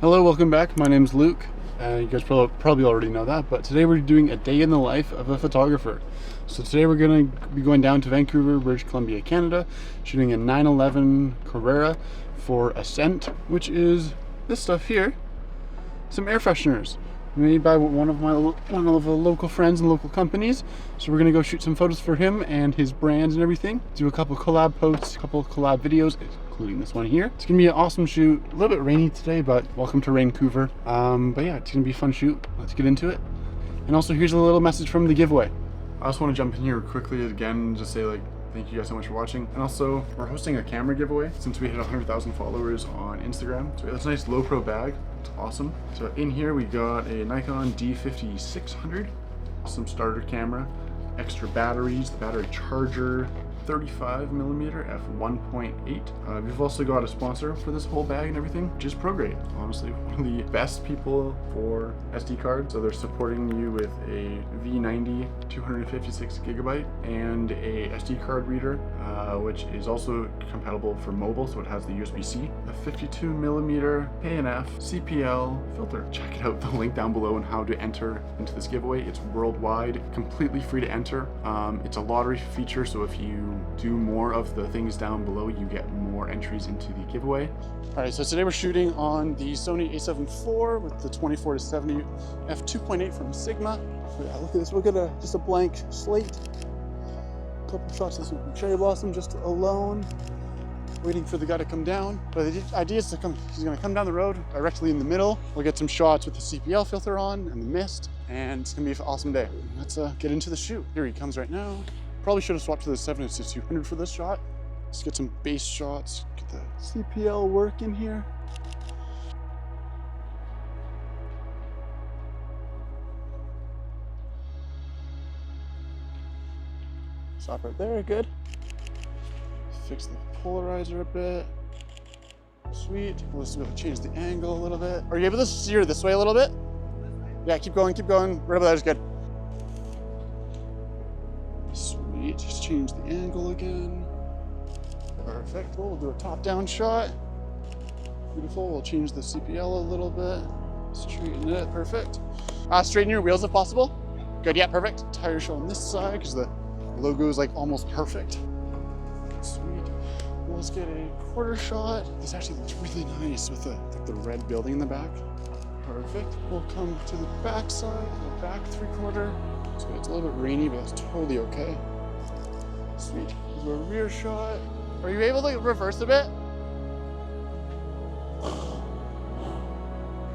Hello, welcome back. My name's Luke. You guys probably already know that, but today we're doing a day in the life of a photographer. So today we're going to be going down to Vancouver, British Columbia, Canada, shooting a 911 Carrera for Ascent, which is this stuff here, some air fresheners made by one of the local friends and local companies. So we're gonna go shoot some photos for him and his brands and everything. Do a couple collab posts, a couple collab videos, including this one here. It's gonna be an awesome shoot. A little bit rainy today, but welcome to Vancouver. But yeah, it's gonna be a fun shoot. Let's get into it. And also here's a little message from the giveaway. I also want to jump in here quickly again and just say thank you guys so much for watching. And also, we're hosting a camera giveaway since we hit 100,000 followers on Instagram. So it's a nice low pro bag. It's awesome. So in here we got a Nikon D5600, some starter camera, extra batteries, the battery charger, 35mm f1.8. We've also got a sponsor for this whole bag and everything, which is ProGrade. Honestly, one of the best people for SD cards. So they're supporting you with a V90 256GB and a SD card reader, which is also compatible for mobile, so it has the USB-C, a 52mm K&F CPL filter. Check it out, the link down below and how to enter into this giveaway. It's worldwide, completely free to enter. It's a lottery feature, so if you do more of the things down below, you get more entries into the giveaway. All right, so today we're shooting on the Sony a7 IV with the 24-70 f2.8 from Sigma. So yeah, look at this. We'll get just a blank slate. A couple shots of some cherry blossom just alone, waiting for the guy to come down. But the idea is he's gonna come down the road directly in the middle. We'll get some shots with the CPL filter on and the mist, and it's gonna be an awesome day. Let's get into the shoot. Here he comes right now. Probably should have swapped to the 70-200 for this shot. Let's get some base shots. Get the CPL work in here. Stop right there, good. Fix the polarizer a bit. Sweet. Let's be able to change the angle a little bit. Are you able to steer this way a little bit? Yeah, keep going, keep going. Right over there is good. Sweet, just change the angle again. Perfect. We'll do a top-down shot. Beautiful. We'll change the CPL a little bit. Straighten it. Perfect. Straighten your wheels if possible. Good. Yeah, perfect. Tire show on this side because the logo is almost perfect. Sweet. Let's get a quarter shot. This actually looks really nice with the red building in the back. Perfect. We'll come to the back side, the back three-quarter. So it's a little bit rainy, but that's totally okay. Sweet. We'll do a rear shot. Are you able to reverse a bit?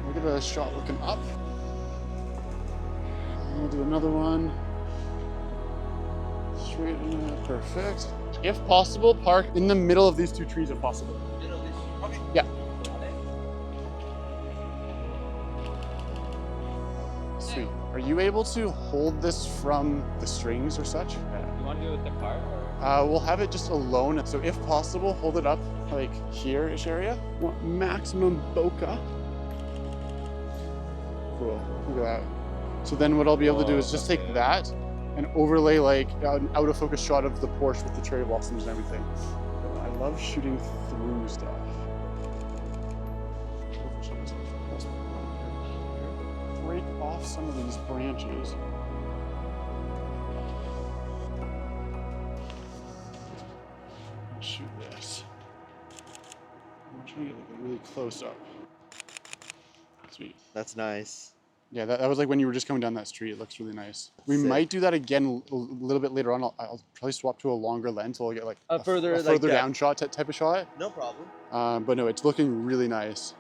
We'll get a shot looking up. And we'll do another one. Straighten it. Perfect. If possible, park in the middle of these two trees if possible. Okay. Yeah. Sweet. Are you able to hold this from the strings or such? You want to do it with the car? Or? We'll have it just alone. So if possible, hold it up here-ish area. Want maximum bokeh. Cool, look at that. So then what I'll be able to do is just take that and overlay an out of focus shot of the Porsche with the cherry blossoms and everything. I love shooting through stuff. Break off some of these branches. Shoot this. I'm trying to get a really close up. Sweet. That's nice. Yeah, that was when you were just coming down that street. It looks really nice. We Sick. might do that again a little bit later on. I'll probably swap to a longer lens so I'll get a further down shot type of shot. No problem. But no, it's looking really nice.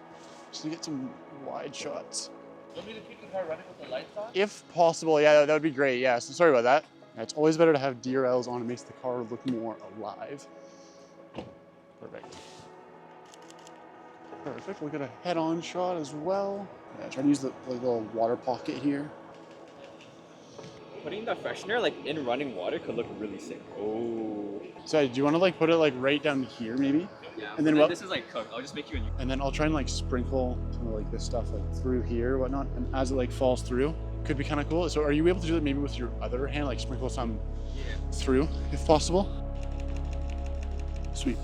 Just to get some wide shots. You want me to keep the car running with the lights on? If possible, yeah, that would be great. Yeah, so sorry about that. Yeah, it's always better to have DRLs on. It makes the car look more alive. Perfect. Perfect. We'll get a head-on shot as well. Yeah, try to use the little water pocket here. Putting the freshener in running water could look really sick. Oh. So do you want to put it right down here maybe? Yeah. And then this is cooked. I'll just make you a new. And then I'll try and sprinkle some of this stuff through here or whatnot, and as it falls through, could be kind of cool. So are you able to do that maybe with your other hand, sprinkle some through if possible? Sweet.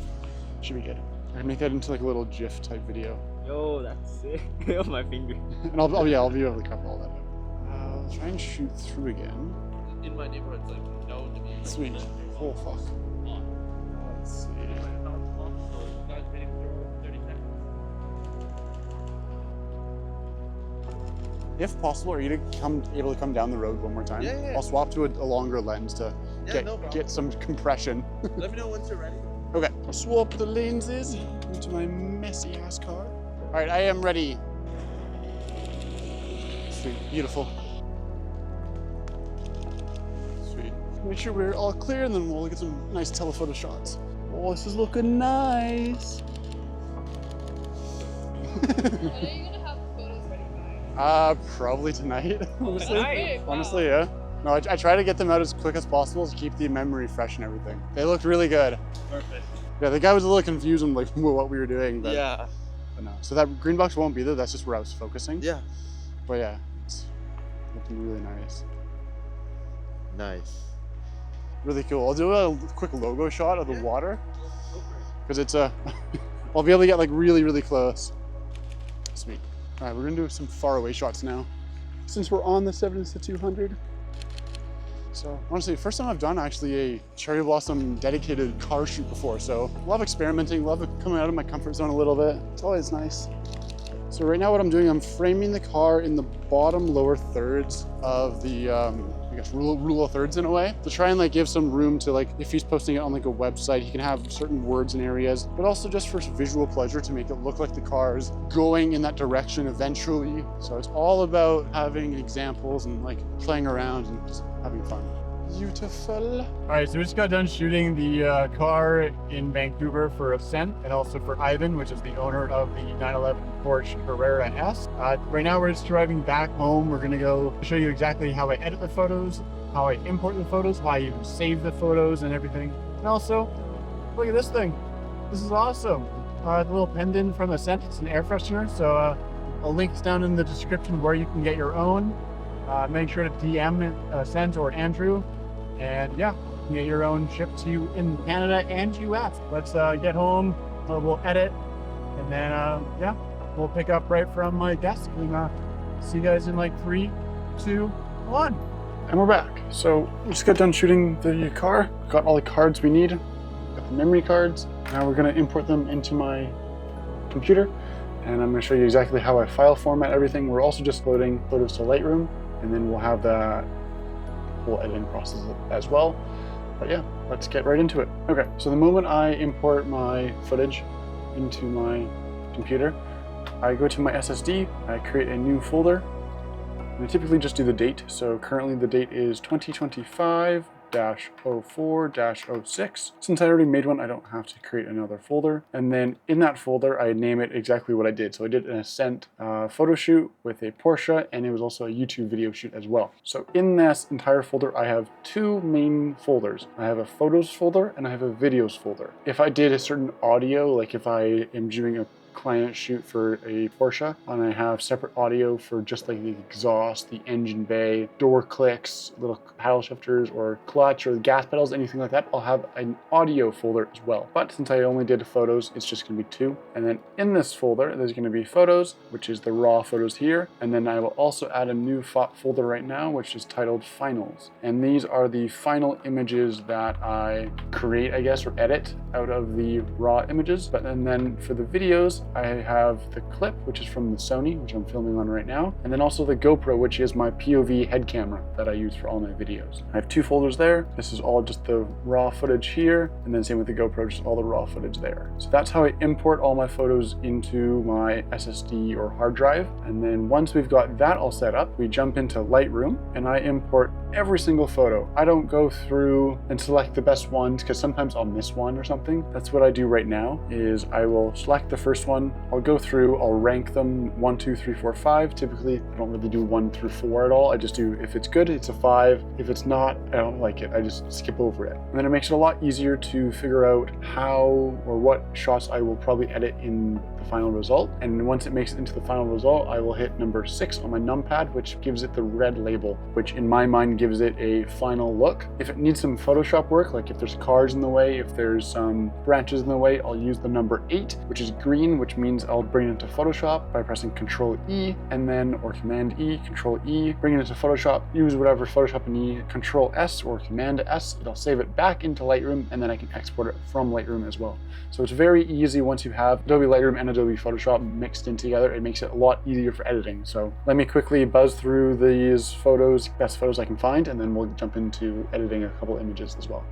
Should be good. I can make that into like a little GIF type video. Yo, that's sick. Oh, my finger. And I'll be able to cover all that up. I'll try and shoot through again. In my neighborhood, it's like known to be. Sweet. Oh fuck. Let's see. If possible, are you able to come down the road one more time? Yeah. I'll swap to a longer lens to No get some compression. Let me know once you're ready. Okay, I'll swap the lenses into my messy ass car. All right, I am ready. Sweet, beautiful. Sweet. Make sure we're all clear and then we'll get some nice telephoto shots. Oh, this is looking nice. When are you gonna have the photos ready by? Probably tonight, honestly. Tonight? Wow. Honestly, yeah. No, I try to get them out as quick as possible to keep the memory fresh and everything. They looked really good. Perfect. Yeah, the guy was a little confused on like what we were doing, but, Yeah. but no. So that green box won't be there. That's just where I was focusing. Yeah. But yeah, it's looking really nice. Nice. Really cool. I'll do a quick logo shot of the water because it's a. I'll be able to get like really, really close. Sweet. All right, we're gonna do some far away shots now, since we're on the 70-200. So honestly, first time I've done actually a cherry blossom dedicated car shoot before. So love experimenting, love coming out of my comfort zone a little bit. It's always nice. So right now what I'm doing, I'm framing the car in the bottom lower thirds of the, I guess rule of thirds in a way, to try and like give some room to like, if he's posting it on like a website, he can have certain words and areas, but also just for visual pleasure to make it look like the car is going in that direction eventually. So it's all about having examples and like playing around and just having fun. Beautiful. All right, so we just got done shooting the car in Vancouver for Ascent and also for Ivan, which is the owner of the 911 Porsche Carrera S. Right now we're just driving back home. We're gonna go show you exactly how I edit the photos, how I import the photos, how I even save the photos and everything. And also, look at this thing. This is awesome. The little pendant from Ascent, it's an air freshener. So I'll link down in the description where you can get your own. Make sure to DM Ascent or Andrew. And yeah, you can get your own shipped to you in Canada and US. Let's get home, we'll edit, and then yeah, we'll pick up right from my desk and see you guys in like 3, 2, 1. And we're back. So we just got done shooting the car, got all the cards we need, got the memory cards. Now we're gonna import them into my computer, and I'm gonna show you exactly how I file format everything. We're also just loading photos to Lightroom, and then we'll have the whole editing process as well. But yeah, let's get right into it. Okay, so the moment I import my footage into my computer, I go to my SSD, I create a new folder, and I typically just do the date. So currently the date is 2025-04-06. Since I already made one, I don't have to create another folder. And then in that folder, I name it exactly what I did. So I did an Ascent photo shoot with a Porsche, and it was also a YouTube video shoot as well. So in this entire folder, I have 2 main folders. I have a photos folder and I have a videos folder. If I did a certain audio, like if I am doing a client shoot for a Porsche, and I have separate audio for just like the exhaust, the engine bay, door clicks, little paddle shifters or clutch or the gas pedals, anything like that, I'll have an audio folder as well. But since I only did photos, it's just gonna be 2. And then in this folder, there's gonna be photos, which is the raw photos here. And then I will also add a new folder right now, which is titled finals. And these are the final images that I create, I guess, or edit out of the raw images. But and then for the videos, I have the clip, which is from the Sony, which I'm filming on right now, and then also the GoPro, which is my POV head camera that I use for all my videos. I have 2 folders there. This is all just the raw footage here, and then same with the GoPro, just all the raw footage there. So that's how I import all my photos into my SSD or hard drive. And then once we've got that all set up, we jump into Lightroom, and I import every single photo. I don't go through and select the best ones because sometimes I'll miss one or something. That's what I do right now, is I will select the first one. I'll go through, I'll rank them 1, 2, 3, 4, 5. Typically, I don't really do 1 through 4 at all. I just do, if it's good, it's a 5. If it's not, I don't like it. I just skip over it. And then it makes it a lot easier to figure out how or what shots I will probably edit in the final result. And once it makes it into the final result, I will hit number 6 on my numpad, which gives it the red label, which in my mind gives it a final look. If it needs some Photoshop work, like if there's cars in the way, if there's some branches in the way, I'll use the number 8, which is green, which means I'll bring it into Photoshop by pressing Control E and then, or Command E, Control E, bring it into Photoshop, use whatever Photoshop you need, Control S or Command S, it'll save it back into Lightroom, and then I can export it from Lightroom as well. So it's very easy once you have Adobe Lightroom and Adobe Photoshop mixed in together. It makes it a lot easier for editing. So let me quickly buzz through these photos, best photos I can find, and then we'll jump into editing a couple images as well.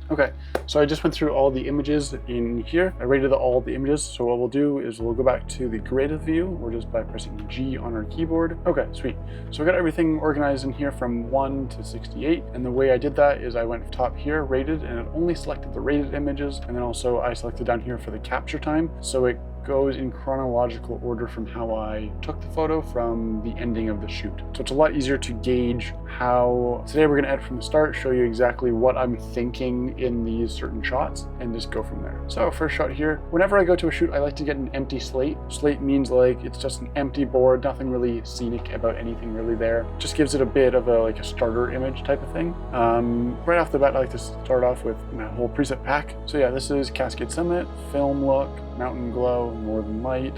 Okay, so I just went through all the images in here. I rated all the images. So what we'll do is we'll go back to the creative view, or just by pressing G on our keyboard. Okay, sweet. So we got everything organized in here from 1 to 68. And the way I did that is I went top here, rated, and it only selected the rated images. And then also I selected down here for the capture time. So it goes in chronological order from how I took the photo from the ending of the shoot. So it's a lot easier to gauge how, today we're gonna edit from the start, show you exactly what I'm thinking in these certain shots, and just go from there. So first shot here, whenever I go to a shoot, I like to get an empty slate. Slate means like it's just an empty board, nothing really scenic about anything really there. Just gives it a bit of a starter image type of thing. Right off the bat, I like to start off with my whole preset pack. So yeah, this is Cascade Summit, film look, mountain glow, northern light.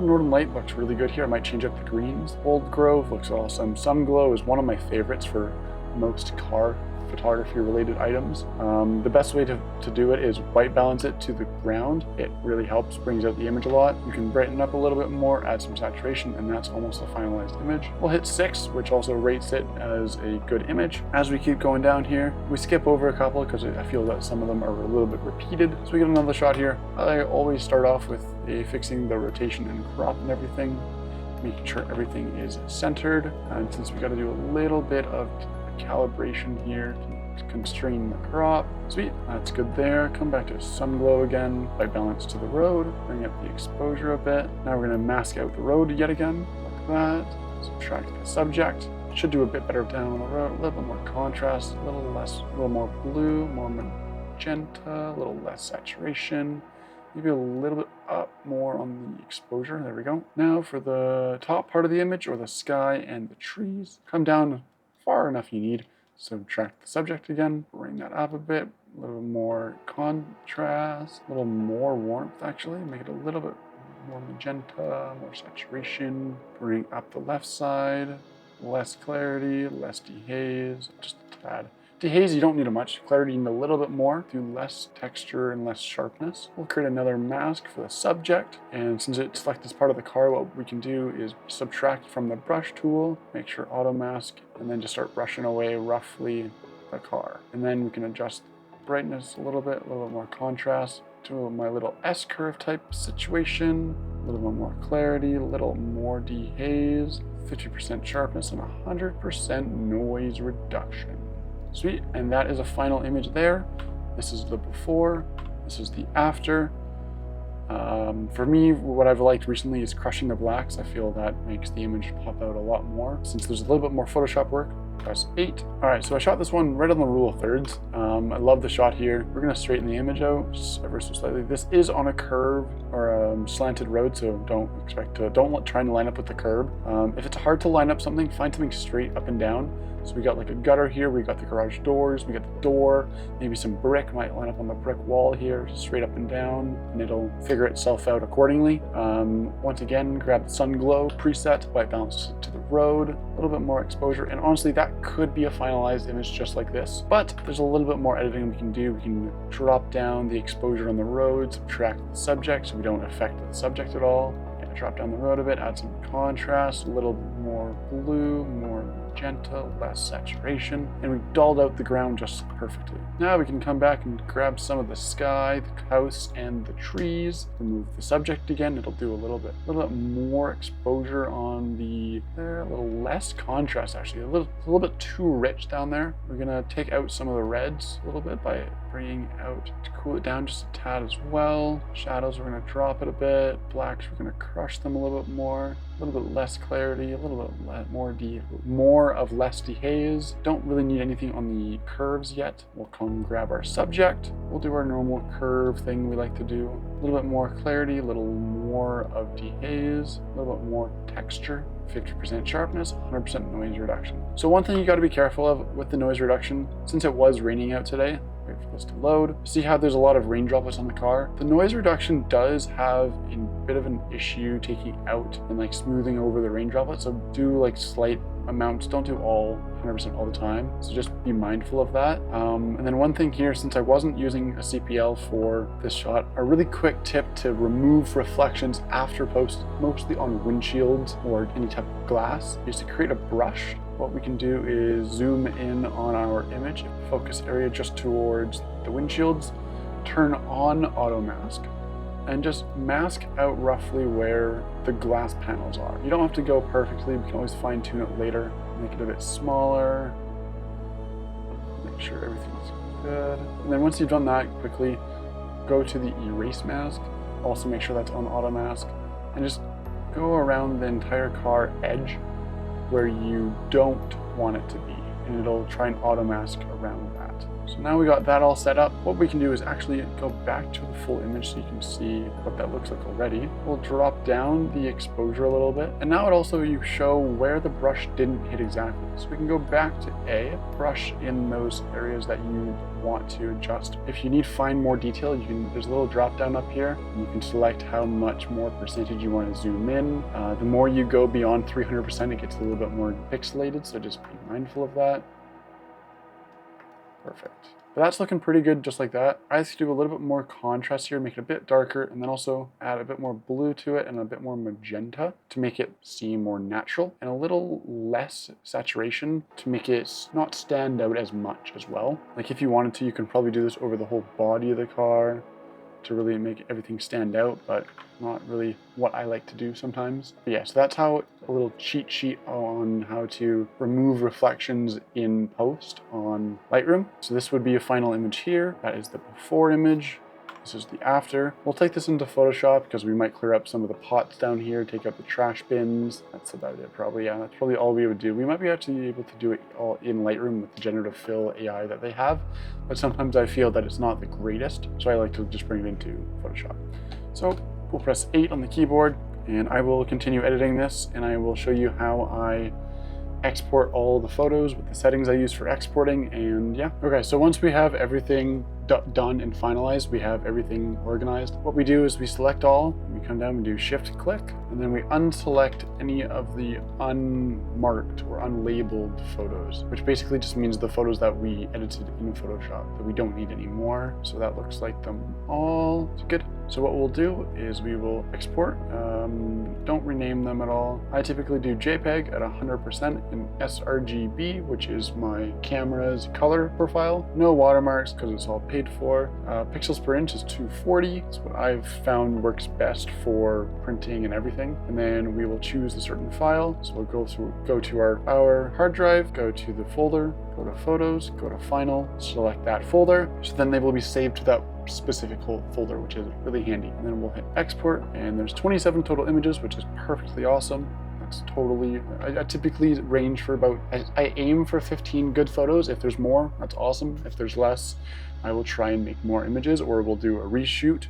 Northern light looks really good here. I might change up the greens. Old Grove looks awesome. Sun glow is one of my favorites for most car photography related items. The best way to do it is white balance it to the ground. It really helps, brings out the image a lot. You can brighten up a little bit more, add some saturation, and that's almost a finalized image. We'll hit 6, which also rates it as a good image. As we keep going down here, we skip over a couple because I feel that some of them are a little bit repeated. So we get another shot here. I always start off with fixing the rotation and crop and everything, making sure everything is centered. And since we got to do a little bit of calibration here to constrain the crop. Sweet, that's good there. Come back to sun glow again, white balance to the road, bring up the exposure a bit. Now we're gonna mask out the road yet again, like that. Subtract the subject. Should do a bit better down on the road, a little bit more contrast, a little more blue, more magenta, a little less saturation. Maybe a little bit up more on the exposure. There we go. Now for the top part of the image, or the sky and the trees, come down far enough you need. Subtract the subject again, bring that up a bit, a little more contrast, a little more warmth actually, make it a little bit more magenta, more saturation. Bring up the left side, less clarity, less dehaze, just a tad. Dehaze, you don't need much. Clarity, you need a little bit more. Do less texture and less sharpness. We'll create another mask for the subject. And since it's selected as part of the car, what we can do is subtract from the brush tool, make sure auto mask, and then just start brushing away roughly the car. And then we can adjust brightness a little bit more contrast to my little S-curve type situation. A little bit more clarity, a little more dehaze, 50% sharpness, and 100% noise reduction. Sweet, and that is a final image there. This is the before, this is the after. For me, what I've liked recently is crushing the blacks. I feel that makes the image pop out a lot more. Since there's a little bit more Photoshop work, press 8. All right, so I shot this one right on the rule of thirds. I love the shot here. We're gonna straighten the image out just ever so slightly. This is on a curve or a slanted road, so don't try to line up with the curb. If it's hard to line up something, find something straight up and down. So we got like a gutter here, we got the garage doors, we got the door, maybe some brick might line up on the brick wall here, just straight up and down, and it'll figure itself out accordingly. Once again, grab the sun glow preset, white balance to the road, a little bit more exposure, and honestly that could be a finalized image just like this, but there's a little bit more editing we can do. We can drop down the exposure on the road, subtract the subject so we don't affect the subject at all. Drop down the road a bit, add some contrast, a little more blue, more magenta, less saturation, and we dulled out the ground just perfectly. Now we can come back and grab some of the sky, the house, and the trees. Remove the subject again. It'll do a little bit more exposure on there, a little less contrast actually, a little bit too rich down there. We're gonna take out some of the reds a little bit by bringing out to cool it down just a tad as well. Shadows, we're gonna drop it a bit. Blacks, we're gonna crush them a little bit more. A little bit less clarity, a little bit more more of less dehaze. Don't really need anything on the curves yet. We'll come grab our subject. We'll do our normal curve thing we like to do. A little bit more clarity, a little more of dehaze, a little bit more texture, 50% sharpness, 100% noise reduction. So one thing you got to be careful of with the noise reduction, since it was raining out today, wait for this to load. See how there's a lot of rain droplets on the car? The noise reduction does have a bit of an issue taking out and like smoothing over the rain droplets. So do like slight amounts, don't do all 100% all the time. So just be mindful of that. And then one thing here, since I wasn't using a CPL for this shot, a really quick tip to remove reflections after post, mostly on windshields or any type of glass, is to create a brush. What we can do is zoom in on our image, focus area just towards the windshields, turn on auto mask, and just mask out roughly where the glass panels are. You don't have to go perfectly, we can always fine tune it later, make it a bit smaller, make sure everything's good. And then once you've done that, quickly go to the erase mask, also make sure that's on auto mask, and just go around the entire car edge where you don't want it to be, and it'll try and auto mask around that. So now we got that all set up. What we can do is actually go back to the full image so you can see what that looks like already. We'll drop down the exposure a little bit, and now it also you show where the brush didn't hit exactly. So we can go back to A, brush in those areas that you want to adjust. If you need find more detail, you can, there's a little drop down up here. You can select how much more percentage you want to zoom in. The more you go beyond 300%, it gets a little bit more pixelated, so just be mindful of that. Perfect. But that's looking pretty good just like that. I like to do a little bit more contrast here, make it a bit darker, and then also add a bit more blue to it and a bit more magenta to make it seem more natural, and a little less saturation to make it not stand out as much as well. Like if you wanted to, you can probably do this over the whole body of the car to really make everything stand out, but not really what I like to do sometimes. But yeah, so that's how a little cheat sheet on how to remove reflections in post on Lightroom. So this would be a final image here. That is the before image. This is the after. We'll take this into Photoshop because we might clear up some of the pots down here, take out the trash bins. That's about it probably. Yeah, that's probably all we would do. We might be actually able to do it all in Lightroom with the generative fill AI that they have, but sometimes I feel that it's not the greatest, so I like to just bring it into Photoshop. So we'll press 8 on the keyboard, and I will continue editing this, and I will show you how I export all the photos with the settings I use for exporting. And yeah, okay, so once we have everything done and finalized, we have everything organized, what we do is we select all, we come down and do shift click, and then we unselect any of the unmarked or unlabeled photos, which basically just means the photos that we edited in Photoshop that we don't need anymore. So that looks like them all. It's good. So what we'll do is we will export, don't rename them at all. I typically do JPEG at 100% in sRGB, which is my camera's color profile. No watermarks because it's all paid for. Pixels per inch is 240. That's what I've found works best for printing and everything. And then we will choose a certain file. So we'll go to our hard drive, go to the folder, go to photos, go to final, select that folder. So then they will be saved to that specific folder, which is really handy. And then we'll hit export, and there's 27 total images, which is perfectly awesome. That's totally, I typically range for about, I aim for 15 good photos. If there's more, that's awesome. If there's less, I will try and make more images, or we'll do a reshoot.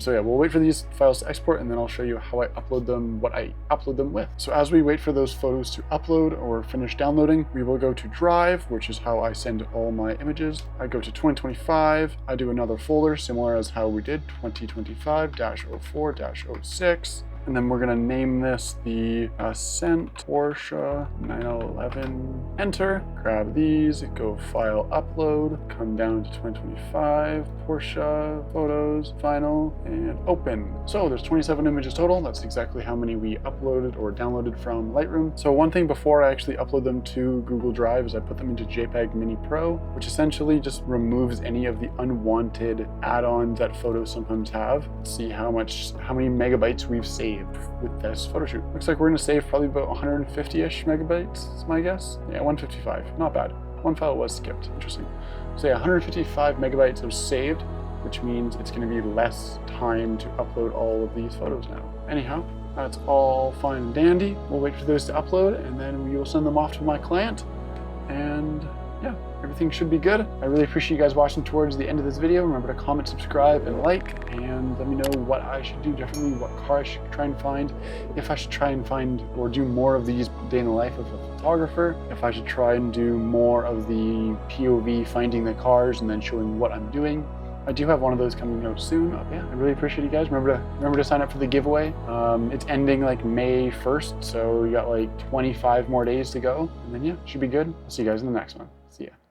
So yeah, we'll wait for these files to export, and then I'll show you how I upload them, what I upload them with. So as we wait for those photos to upload or finish downloading, we will go to Drive, which is how I send all my images. I go to 2025, I do another folder similar as how we did 2025-04-06. And then we're gonna name this the Ascent Porsche 911. Enter, grab these, go file upload, come down to 2025, Porsche, photos, final, and open. So there's 27 images total. That's exactly how many we uploaded or downloaded from Lightroom. So one thing before I actually upload them to Google Drive is I put them into JPEG Mini Pro, which essentially just removes any of the unwanted add-ons that photos sometimes have. Let's see how many megabytes we've saved with this photo shoot. Looks like we're gonna save probably about 150-ish megabytes, is my guess. Yeah, 155, not bad. One file was skipped, interesting. So yeah, 155 megabytes of saved, which means it's gonna be less time to upload all of these photos now. Anyhow, That's all fine and dandy. We'll wait for those to upload and then we will send them off to my client. And yeah, everything should be good. I really appreciate you guys watching towards the end of this video. Remember to comment, subscribe, and like, and let me know what I should do differently, what car I should try and find, if I should try and find or do more of these day in the life of a photographer, if I should try and do more of the POV finding the cars and then showing what I'm doing. I do have one of those coming out soon. Yeah, I really appreciate you guys. Remember to sign up for the giveaway. It's ending like May 1st, so you got like 25 more days to go. And then yeah, should be good. I'll see you guys in the next one. See ya.